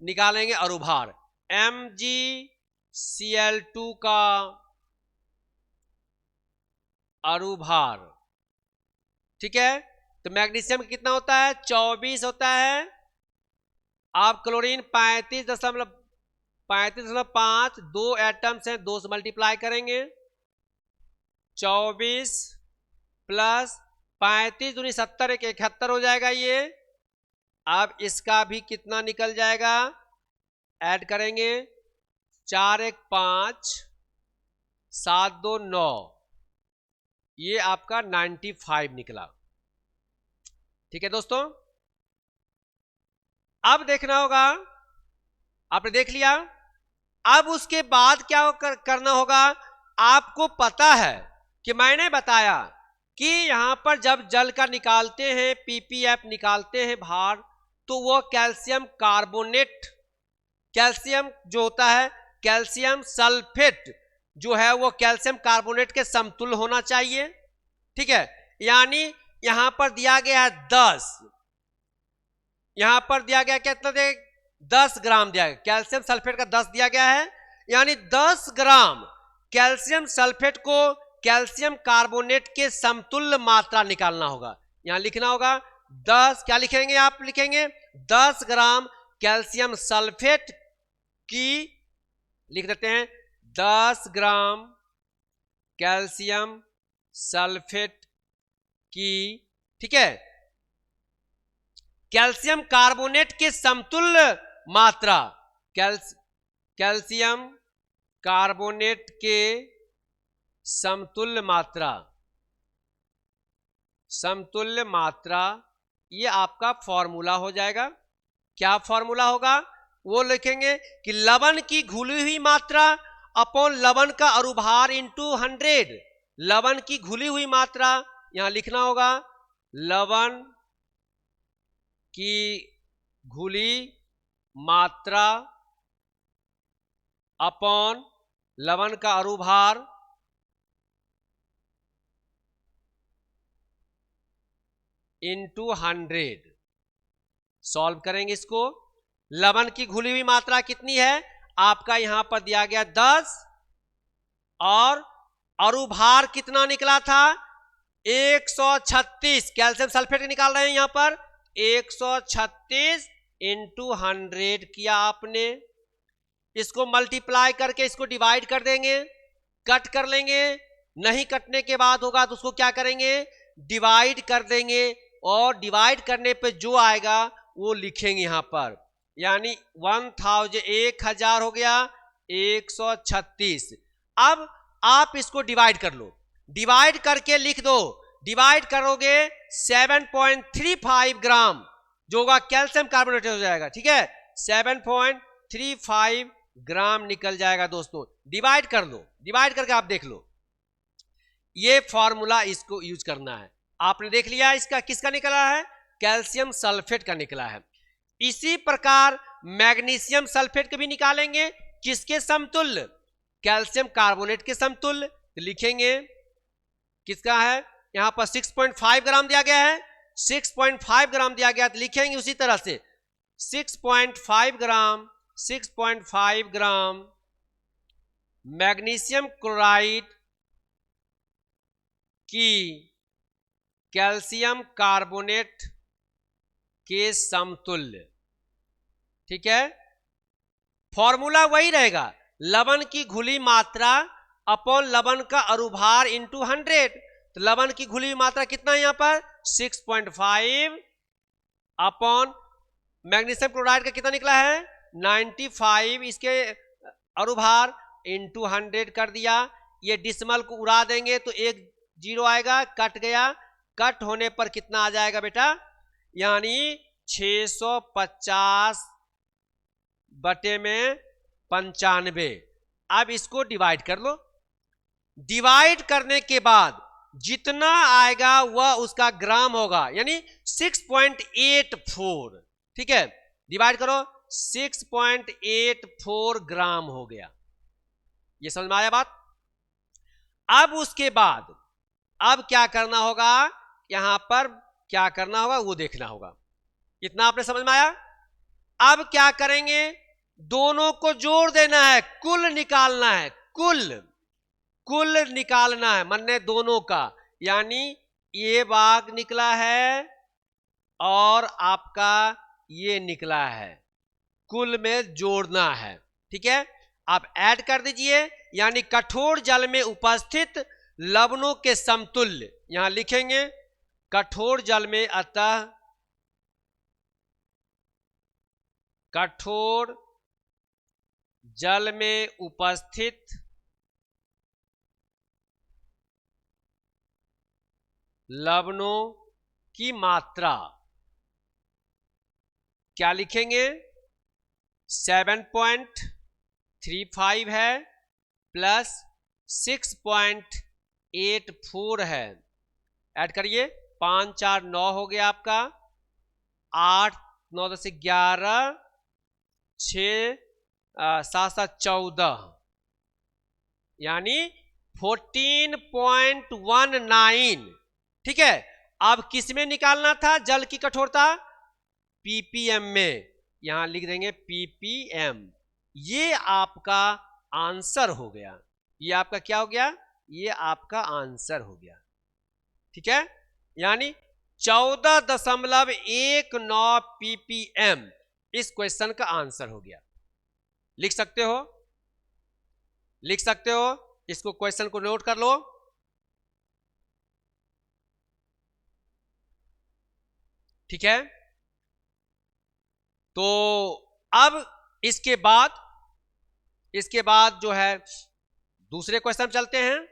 निकालेंगे अणुभार, MgCl2 का अणुभार। ठीक है। तो मैग्नीशियम कितना होता है? 24 होता है। आप क्लोरीन 35.5, 2 एटम्स हैं, 2 से मल्टीप्लाई करेंगे। 24 प्लस 35 दूनी 70, 71 हो जाएगा ये। अब इसका भी कितना निकल जाएगा? ऐड करेंगे 4 1 5 7 2 9, ये आपका 95 निकला। ठीक है दोस्तों। अब देखना होगा, आपने देख लिया। अब उसके बाद क्या करना होगा? आपको पता है कि मैंने बताया कि यहां पर जब जल का निकालते हैं, पीपीएफ निकालते हैं भार, तो वो कैल्शियम कार्बोनेट, कैल्शियम जो होता है कैल्शियम सल्फेट जो है वो कैल्शियम कार्बोनेट के समतुल्य होना चाहिए। ठीक है। यानी यहां पर दिया गया है 10, यहां पर दिया गया कितना? 10 ग्राम दिया गया, कैल्शियम सल्फेट का 10 दिया गया है। यानी 10 ग्राम कैल्शियम सल्फेट को कैल्शियम कार्बोनेट के समतुल्य मात्रा निकालना होगा। यहां लिखना होगा 10, क्या लिखेंगे आप? लिखेंगे 10 ग्राम कैल्शियम सल्फेट की, लिख देते हैं 10 ग्राम कैल्शियम सल्फेट की। ठीक है। कैल्शियम कार्बोनेट के समतुल्य मात्रा, कैल्शियम कार्बोनेट के समतुल्य मात्रा, समतुल्य मात्रा, ये आपका फॉर्मूला हो जाएगा। क्या फॉर्मूला होगा? वो लिखेंगे कि लवण की घुली हुई मात्रा अपॉन लवण का अणुभार इंटू 100। लवण की घुली हुई मात्रा यहां लिखना होगा, लवण की घुली मात्रा अपॉन लवण का अणुभार इंटू 100। सॉल्व करेंगे इसको। लवण की घुली हुई मात्रा कितनी है? आपका यहां पर दिया गया 10, और अणुभार कितना निकला था? 136। कैल्शियम सल्फेट निकाल रहे हैं यहां पर, 136 इंटू 100 किया आपने। इसको मल्टीप्लाई करके इसको डिवाइड कर देंगे, कट कर लेंगे। नहीं कटने के बाद होगा तो उसको क्या करेंगे? डिवाइड कर देंगे, और डिवाइड करने पे जो आएगा वो लिखेंगे यहां पर। यानी 1000 हो गया 136। अब आप इसको डिवाइड कर लो, डिवाइड करके लिख दो। डिवाइड करोगे 7.35 ग्राम जो होगा कैल्शियम कार्बोनेट हो जाएगा। ठीक है। 7.35 ग्राम निकल जाएगा दोस्तों। डिवाइड कर लो, डिवाइड करके आप देख लो। ये फॉर्मूला इसको यूज करना है। आपने देख लिया इसका किसका निकला है? कैल्शियम सल्फेट का निकला है। इसी प्रकार मैग्नीशियम सल्फेट के भी निकालेंगे, किसके समतुल्य? कैल्शियम कार्बोनेट के समतुल्य। तो लिखेंगे किसका है? यहां पर 6.5 ग्राम दिया गया है, 6.5 ग्राम दिया गया, तो लिखेंगे उसी तरह से 6.5 ग्राम, 6.5 ग्राम मैग्नीशियम क्लोराइड की कैल्शियम कार्बोनेट के समतुल्य। ठीक है। फॉर्मूला वही रहेगा, लवण की घुली मात्रा अपॉन लवण का अणुभार इंटू 100। तो लवण की घुली हुई मात्रा कितना है यहां पर? 6.5 अपॉन मैग्नीशियम क्लोराइड का कितना निकला है? 95, इसके अणुभार इंटू 100 कर दिया। ये डिसिमल को उड़ा देंगे तो 1 0 आएगा, कट गया। कट होने पर कितना आ जाएगा बेटा? यानी 650 बटे में 95। अब इसको डिवाइड कर लो। डिवाइड करने के बाद जितना आएगा वह उसका ग्राम होगा, यानी 6.84। ठीक है, डिवाइड करो, 6.84 ग्राम हो गया। ये समझ में आया बात? अब उसके बाद अब क्या करना होगा, यहां पर क्या करना होगा वो देखना होगा। इतना आपने समझ में आया? अब क्या करेंगे, दोनों को जोड़ देना है, कुल निकालना है, कुल निकालना है, माने दोनों का, यानी ये भाग निकला है और आपका ये निकला है, कुल में जोड़ना है। ठीक है, आप ऐड कर दीजिए, यानी कठोर जल में उपस्थित लवणों के समतुल्य, यहां लिखेंगे कठोर जल में, अतः कठोर जल में उपस्थित लवणों की मात्रा क्या लिखेंगे, 7.35 है प्लस 6.84 है। ऐड करिए, 5 4 9 हो गया आपका, 8 9 10 11, 6 7 7 14, यानी 14.19। ठीक है, अब किस में निकालना था जल की कठोरता, पीपीएम में, यहां लिख देंगे पीपीएम। ये आपका आंसर हो गया, ये आपका क्या हो गया, ये आपका आंसर हो गया। ठीक है, यानी 14.19 पीपीएम इस क्वेश्चन का आंसर हो गया। लिख सकते हो, लिख सकते हो, इसको क्वेश्चन को नोट कर लो। ठीक है, तो अब इसके बाद जो है दूसरे क्वेश्चन चलते हैं।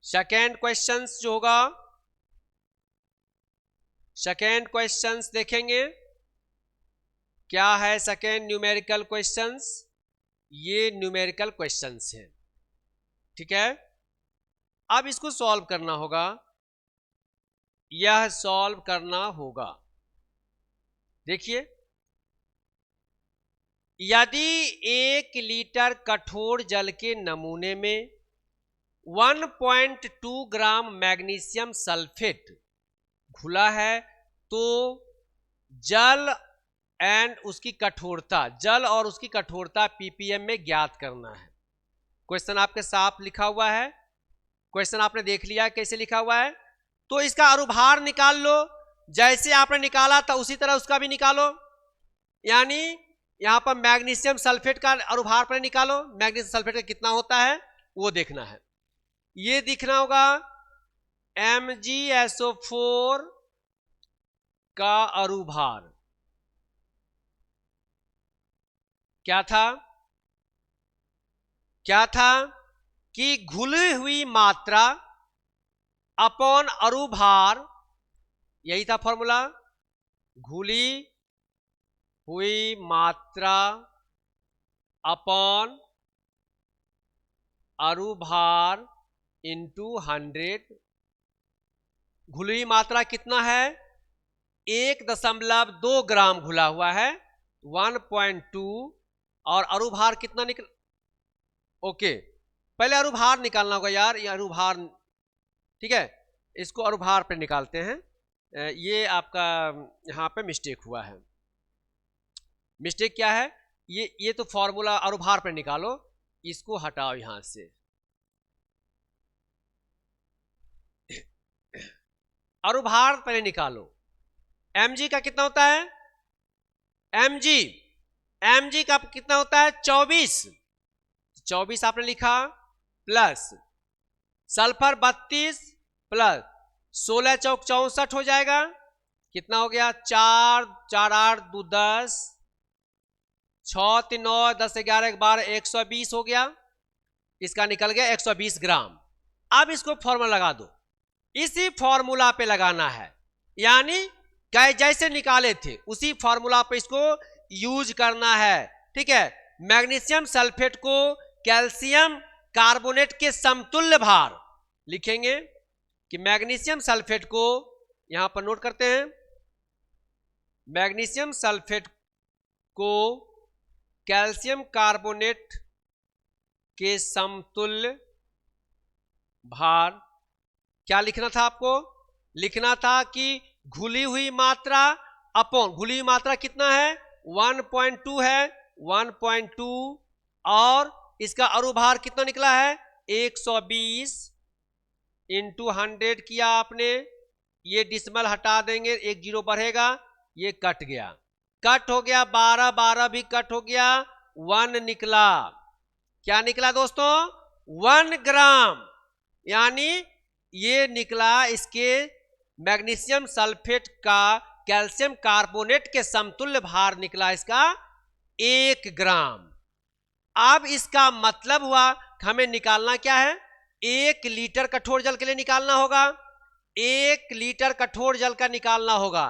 सेकेंड क्वेश्चंस जो होगा, सेकेंड क्वेश्चंस देखेंगे क्या है। सेकेंड न्यूमेरिकल क्वेश्चंस, ये न्यूमेरिकल क्वेश्चंस हैं। ठीक है, अब इसको सॉल्व करना होगा, यह सॉल्व करना होगा। देखिए, यदि 1 लीटर कठोर जल के नमूने में 1.2 ग्राम मैग्नीशियम सल्फेट घुला है, तो जल एंड उसकी कठोरता, जल और उसकी कठोरता पीपीएम में ज्ञात करना है। क्वेश्चन आपके साफ लिखा हुआ है, क्वेश्चन आपने देख लिया कैसे लिखा हुआ है, तो इसका अनुभार निकाल लो, जैसे आपने निकाला था उसी तरह उसका भी निकालो। यानी यहां पर मैग्नीशियम सल्फेट का अनुभार पर निकालो, मैग्नीशियम सल्फेट का कितना होता है वो देखना है। ये दिखना होगा MgSO4 का अनुभार क्या था कि घुली हुई मात्रा अपॉन अनुभार, यही था फॉर्मूला, घुली हुई मात्रा अपॉन अनुभार इंटू 100। घुली हुई मात्रा कितना है, 1.2 ग्राम घुला हुआ है, 1.2, और अनुभार कितना निकल, ओके, पहले अनुभार निकालना होगा यार, ये अनुभार। ठीक है, इसको अनुभार पे निकालते हैं। ये आपका यहां पे मिस्टेक हुआ है। मिस्टेक क्या है, ये तो फॉर्मूला अनुभार पे निकालो, इसको हटाओ यहां से। अनुभार पहले निकालो। mg का कितना होता है, mg का कितना होता है 24 आपने लिखा, प्लस सल्फर 32 प्लस 16 चौक 64 हो जाएगा, कितना हो गया 4 4 8 2 10, 6 3 9 10 11 12 120 हो गया, इसका निकल गया 120 ग्राम। अब इसको फॉर्मूला लगा दो, इसी फॉर्मूला पे लगाना है, यानी जैसे निकाले थे उसी फॉर्मूला पे इसको यूज करना है। ठीक है, मैग्नीशियम सल्फेट को कैल्शियम कार्बोनेट के समतुल्य भार लिखेंगे कि मैग्नीशियम सल्फेट को, यहां पर नोट करते हैं, मैग्नीशियम सल्फेट को कैल्शियम कार्बोनेट के समतुल्य भार, क्या लिखना था आपको? लिखना था कि घुली हुई मात्रा अपॉन, घुली हुई मात्रा कितना है? 1.2 है, 1.2, और इसका अणुभार कितना निकला है? 120 इंटू 100 किया आपने, ये डिसमल हटा देंगे, एक जीरो बढ़ेगा, ये कट गया, कट हो गया, 12 12 भी कट हो गया, 1 निकला। क्या निकला दोस्तों? 1 ग्राम, यानी ये निकला इसके मैग्नीशियम सल्फेट का कैल्शियम कार्बोनेट के समतुल्य भार निकला इसका 1 ग्राम। अब इसका मतलब हुआ हमें निकालना क्या है? 1 लीटर कठोर जल के लिए निकालना होगा, 1 लीटर कठोर जल का निकालना होगा।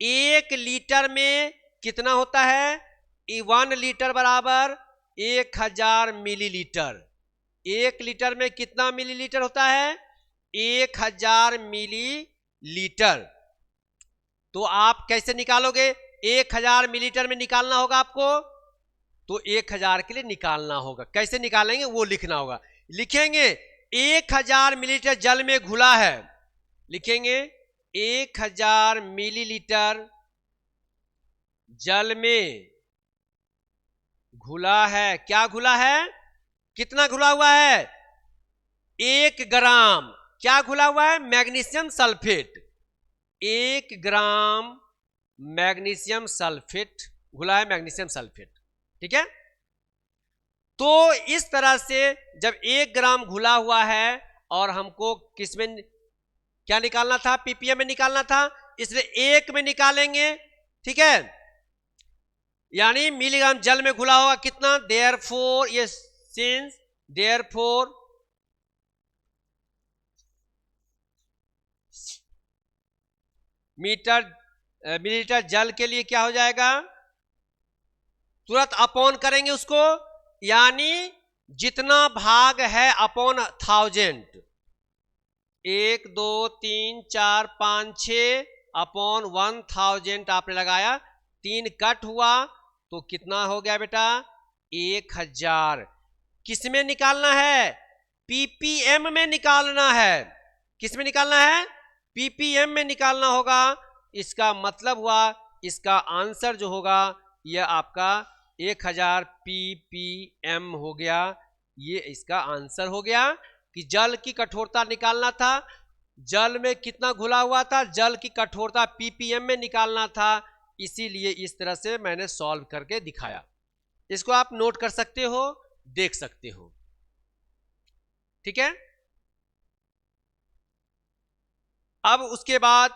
1 लीटर में कितना होता है? 1 लीटर बराबर 1000 मिलीलीटर। 1 लीटर में कितना मिलीलीटर होता है? 1000 मिलीलीटर। तो आप कैसे निकालोगे? 1000 मिलीलीटर में निकालना होगा आपको, तो 1000 के लिए निकालना होगा। कैसे निकालेंगे वो लिखना होगा। लिखेंगे 1000 मिलीलीटर जल में घुला है, लिखेंगे 1000 मिलीलीटर जल में घुला है। क्या घुला है? कितना घुला हुआ है? 1 ग्राम। क्या घुला हुआ है? Magnesium sulphate. 1 ग्राम मैग्नीशियम सल्फेट घुला है, मैग्नीशियम सल्फेट। ठीक है, तो इस तरह से जब 1 ग्राम घुला हुआ है और हमको किसमें क्या निकालना था? पीपीएम में निकालना था, इसलिए 1 में निकालेंगे। ठीक है, यानी मिलीग्राम जल में घुला होगा कितना? देयरफॉर, ये सिंस देयरफॉर मिलीलीटर जल के लिए क्या हो जाएगा? तुरंत अपॉन करेंगे उसको, यानी जितना भाग है अपॉन 1000, 1 2 3 4 5 6 अपॉन 1000 आपने लगाया, 3 कट हुआ तो कितना हो गया बेटा? 1000। किसमें निकालना है? पीपीएम में निकालना है। किस में निकालना है? पीपीएम में निकालना होगा। इसका मतलब हुआ इसका आंसर जो होगा यह आपका 1000 पीपीएम हो गया। ये इसका आंसर हो गया कि जल की कठोरता निकालना था, जल में कितना घुला हुआ था, जल की कठोरता पीपीएम में निकालना था। इसीलिए इस तरह से मैंने सॉल्व करके दिखाया। इसको आप नोट कर सकते हो, देख सकते हो। ठीक है, अब उसके बाद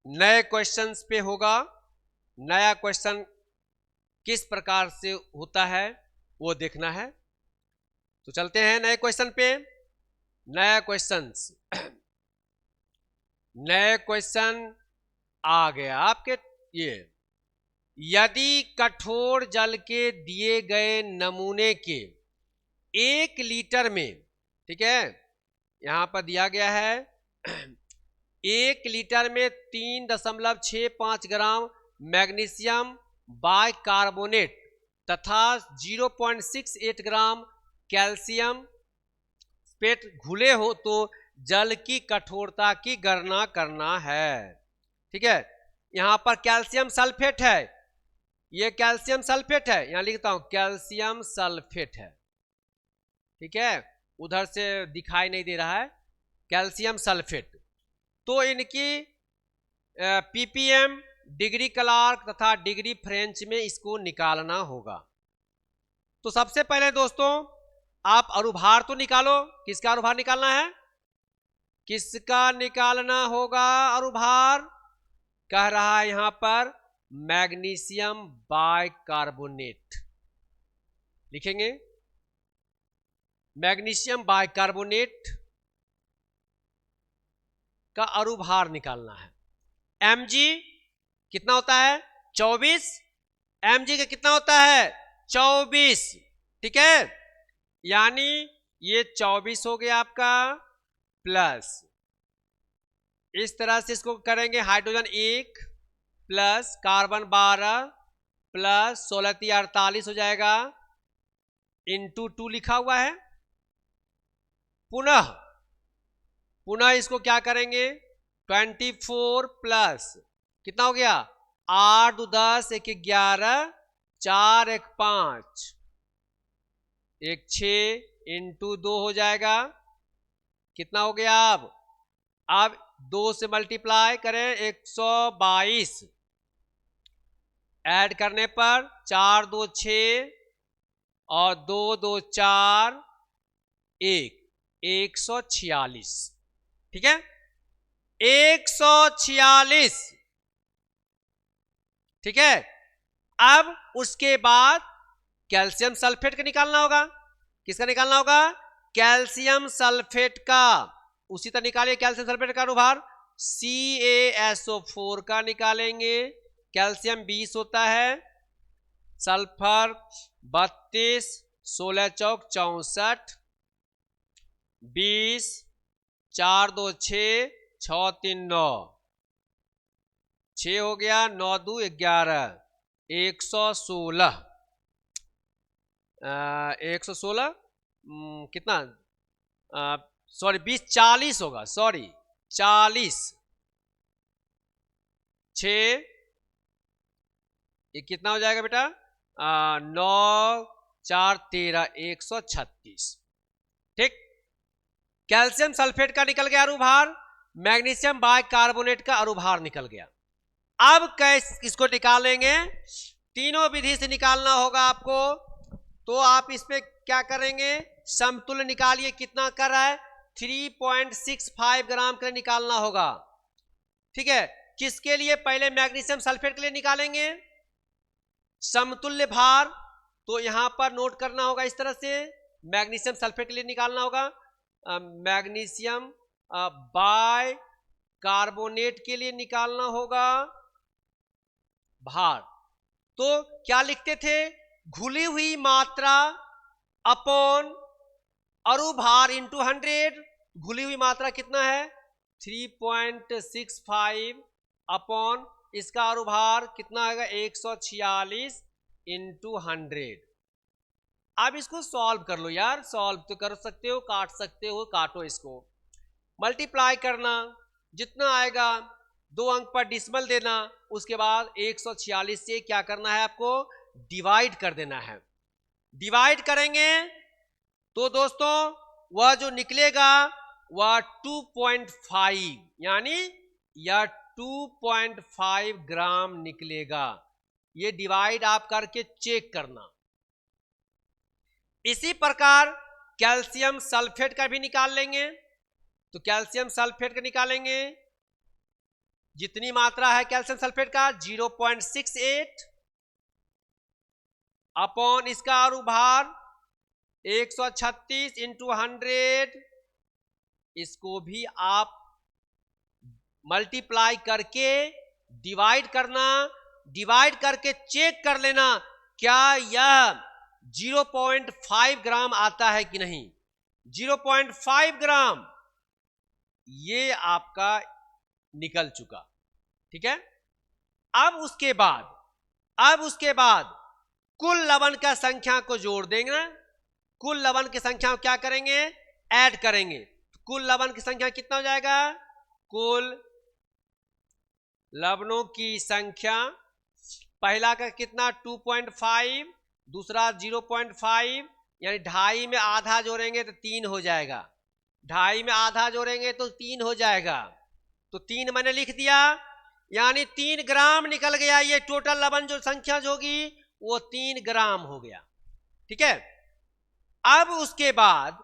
नए क्वेश्चंस पे होगा। नया क्वेश्चन किस प्रकार से होता है वो देखना है। तो चलते हैं नए क्वेश्चन पे। नया क्वेश्चंस नए क्वेश्चन आ गया आपके। ये यदि कठोर जल के दिए गए नमूने के 1 लीटर में, ठीक है, यहां पर दिया गया है 1 लीटर में 3.65 ग्राम मैग्नीशियम बाइकार्बोनेट तथा 0.68 ग्राम कैल्शियम पेट घुले हो तो जल की कठोरता की गणना करना है। ठीक है, यहां पर कैल्शियम सल्फेट है, ये कैल्शियम सल्फेट है, यहां लिखता हूं कैल्शियम सल्फेट है। ठीक है, उधर से दिखाई नहीं दे रहा है, कैल्शियम सल्फेट। तो इनकी पीपीएम, डिग्री क्लार्क तथा डिग्री फ्रेंच में इसको निकालना होगा। तो सबसे पहले दोस्तों आप अणुभार तो निकालो। किसका अणुभार निकालना है? किसका निकालना होगा अणुभार? कह रहा है यहां पर मैग्नीशियम बाइकार्बोनेट। लिखेंगे मैग्नीशियम बाइकार्बोनेट का अणुभार निकालना है। mg कितना होता है 24, mg का कितना होता है 24, ठीक है, यानी ये 24 हो गया आपका, प्लस इस तरह से इसको करेंगे, हाइड्रोजन 1 प्लस कार्बन 12 प्लस 16 × 48 हो जाएगा, इंटू 2 लिखा हुआ है। पुनः इसको क्या करेंगे 24 प्लस कितना हो गया 8 2 10 1 11 4 1 5 1 6 इंटू 2 हो जाएगा, कितना हो गया अब 2 से मल्टीप्लाई करें 122, ऐड करने पर 4 2 6 और 2 2 4 1 146, ठीक है 146, ठीक है। अब उसके बाद कैल्शियम सल्फेट का निकालना होगा, किसका निकालना होगा कैल्शियम सल्फेट का, उसी तरह निकालिए कैल्शियम सल्फेट का अनुभार CaSO4 का निकालेंगे, कैल्शियम 20 होता है, सल्फर 32, 16 चौक 64, 20 4 2 6 6 3 9 6 हो गया, 9 2 11 116, 116 कितना सॉरी 20 40 होगा, सॉरी 40, 6 ये कितना हो जाएगा बेटा 9 4 13 136, ठीक। कैल्शियम सल्फेट का निकल गया अणुभार, मैग्नीशियम बाइकार्बोनेट का अणुभार निकल गया। अब कैसे इसको निकालेंगे, तीनों विधि से निकालना होगा आपको, तो आप इसमें क्या करेंगे समतुल्य निकालिए, कितना कर रहा है 3.65 ग्राम का निकालना होगा, ठीक है। किसके लिए पहले मैग्नीशियम सल्फेट के लिए निकालेंगे समतुल्य भार, तो यहां पर नोट करना होगा इस तरह से, मैग्नीशियम सल्फेट के लिए निकालना होगा मैग्नीशियम बाय कार्बोनेट के लिए निकालना होगा भार, तो क्या लिखते थे घुली हुई मात्रा अपॉन अणुभार इंटू 100, घुली हुई मात्रा कितना है 3.65 अपॉन इसका अणुभार कितना आएगा 146 इंटू 100। अब इसको सॉल्व कर लो यार, सॉल्व तो कर सकते हो, काट सकते हो, काटो इसको, मल्टीप्लाई करना, जितना आएगा 2 अंक पर डिसिमल देना, उसके बाद 146 से क्या करना है आपको डिवाइड कर देना है। डिवाइड करेंगे तो दोस्तों वह जो निकलेगा वह 2.5 यानी यह 2.5 ग्राम निकलेगा, ये डिवाइड आप करके चेक करना। इसी प्रकार कैल्शियम सल्फेट का भी निकाल लेंगे, तो कैल्शियम सल्फेट का निकालेंगे, जितनी मात्रा है कैल्शियम सल्फेट का 0.68 अपॉन इसका अणुभार 136 इंटू 100, इसको भी आप मल्टीप्लाई करके डिवाइड करना, डिवाइड करके चेक कर लेना क्या यह 0.5 ग्राम आता है कि नहीं। 0.5 ग्राम ये आपका निकल चुका, ठीक है। अब उसके बाद कुल लवण का संख्या को जोड़ देंगे ना, कुल लवण की संख्या क्या करेंगे ऐड करेंगे, कुल लवण की संख्या कितना हो जाएगा, कुल लवणों की संख्या पहला का कितना 2.5, दूसरा 0.5 यानी 2.5 में आधा जोड़ेंगे तो 3 हो जाएगा, 2.5 में आधा जोड़ेंगे तो 3 हो जाएगा, तो 3 मैंने लिख दिया, यानी 3 ग्राम निकल गया, ये टोटल लवण जो संख्या होगी वो 3 ग्राम हो गया, ठीक है। अब उसके बाद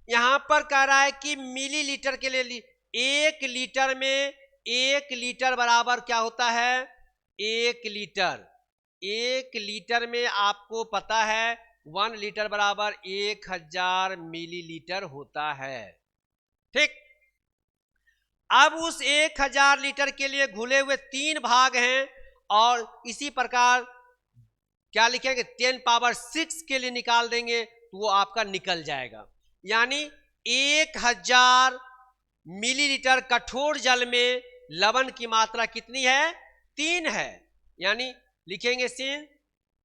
यहां पर कह रहा है कि मिलीलीटर के लिए 1 लीटर में 1 लीटर बराबर क्या होता है 1 लीटर, 1 लीटर में आपको पता है 1 लीटर बराबर 1000 मिलीलीटर होता है, ठीक। अब उस 1000 लीटर के लिए घुले हुए 3 भाग हैं, और इसी प्रकार क्या लिखेंगे 10 पावर 6 के लिए निकाल देंगे तो वो आपका निकल जाएगा। यानी 1000 मिलीलीटर कठोर जल में लवण की मात्रा कितनी है? 3 है। यानी लिखेंगे सीन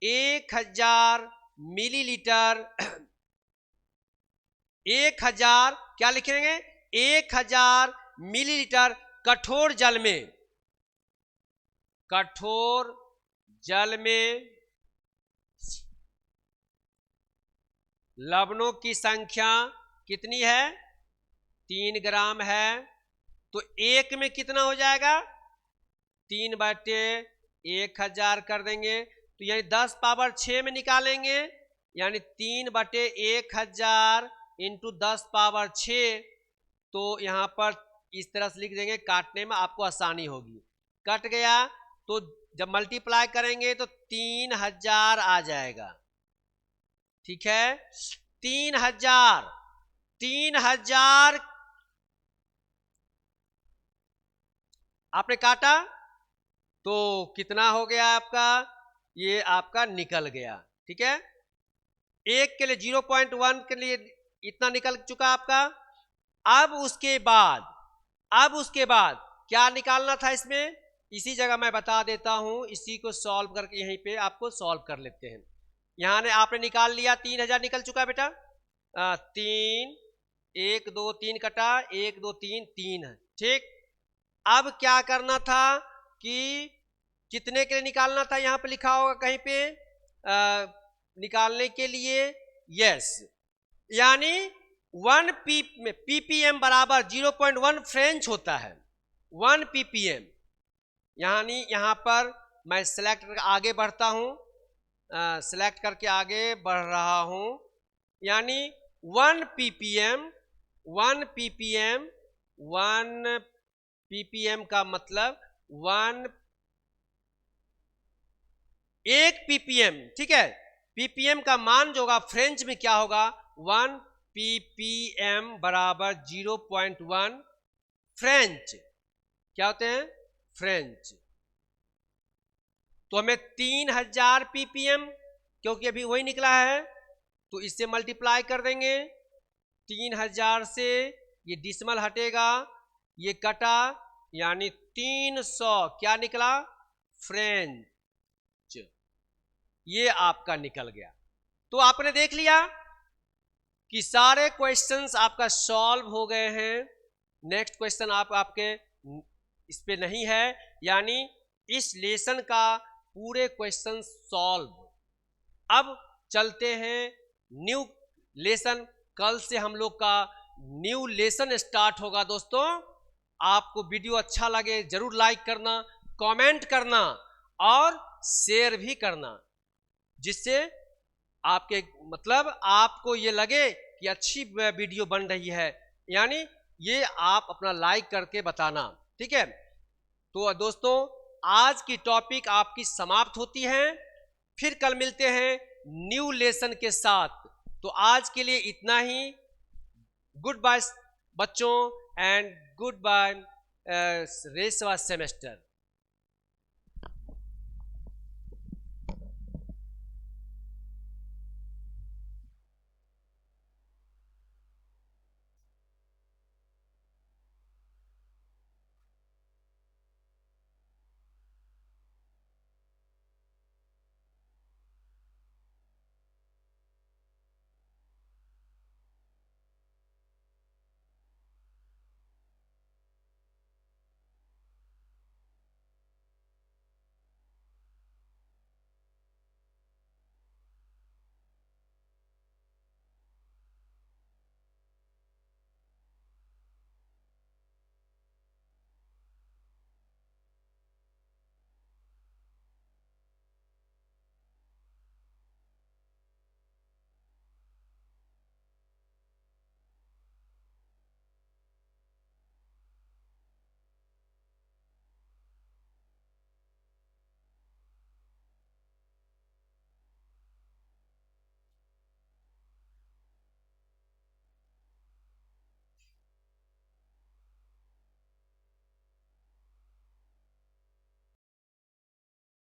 1000 मिलीलीटर 1000 क्या लिखेंगे 1000 मिलीलीटर कठोर जल में लवणों की संख्या कितनी है? 3 ग्राम है। तो 1 में कितना हो जाएगा? 3/1000 कर देंगे तो यानी 10 पावर 6 में निकालेंगे, यानी 3/1000 इंटू 10 पावर 6। तो यहां पर इस तरह से लिख देंगे, काटने में आपको आसानी होगी। कट गया तो जब मल्टीप्लाई करेंगे तो 3000 आ जाएगा। ठीक है, 3000 आपने काटा तो कितना हो गया आपका? ये आपका निकल गया। ठीक है, 1 के लिए 0.1 के लिए इतना निकल चुका आपका। अब उसके बाद क्या निकालना था इसमें? इसी जगह मैं बता देता हूं, इसी को सॉल्व करके यहीं पे आपको सॉल्व कर लेते हैं। यहां ने आपने निकाल लिया, 3000 निकल चुका है बेटा। 3 1 2 3 कटा, 1 2 3 3 है। ठीक, अब क्या करना था कि कितने के लिए निकालना था? यहां पे लिखा होगा कहीं पे निकालने के लिए यस, यानी 1 ppm बराबर 0.1 फ्रेंच होता है। 1 ppm, यानी यहां पर मैं सिलेक्ट करके आगे बढ़ता हूं, सिलेक्ट करके आगे बढ़ रहा हूं, यानी 1 ppm का मतलब 1 ppm। ठीक है, ppm का मान जो होगा फ्रेंच में क्या होगा? 1 ppm बराबर 0.1 फ्रेंच। क्या होते हैं? फ्रेंच। तो हमें 3000 ppm, क्योंकि अभी वही निकला है तो इससे मल्टीप्लाई कर देंगे। 3000 से ये डिसमल हटेगा, ये कटा, यानी 300 क्या निकला? फ्रेंच। ये आपका निकल गया। तो आपने देख लिया कि सारे क्वेश्चंस आपका सॉल्व हो गए हैं। नेक्स्ट क्वेश्चन आपके इस पे नहीं है, यानी इस लेसन का पूरे क्वेश्चन सॉल्व। अब चलते हैं न्यू लेसन। कल से हम लोग का न्यू लेसन स्टार्ट होगा। दोस्तों, आपको वीडियो अच्छा लगे जरूर लाइक करना, कमेंट करना और शेयर भी करना, जिससे आपके मतलब आपको ये लगे कि अच्छी वीडियो बन रही है, यानी ये आप अपना लाइक करके बताना। ठीक है, तो दोस्तों आज की टॉपिक आपकी समाप्त होती है। फिर कल मिलते हैं न्यू लेसन के साथ। तो आज के लिए इतना ही। गुड बाय बच्चों and goodbye rest of semester.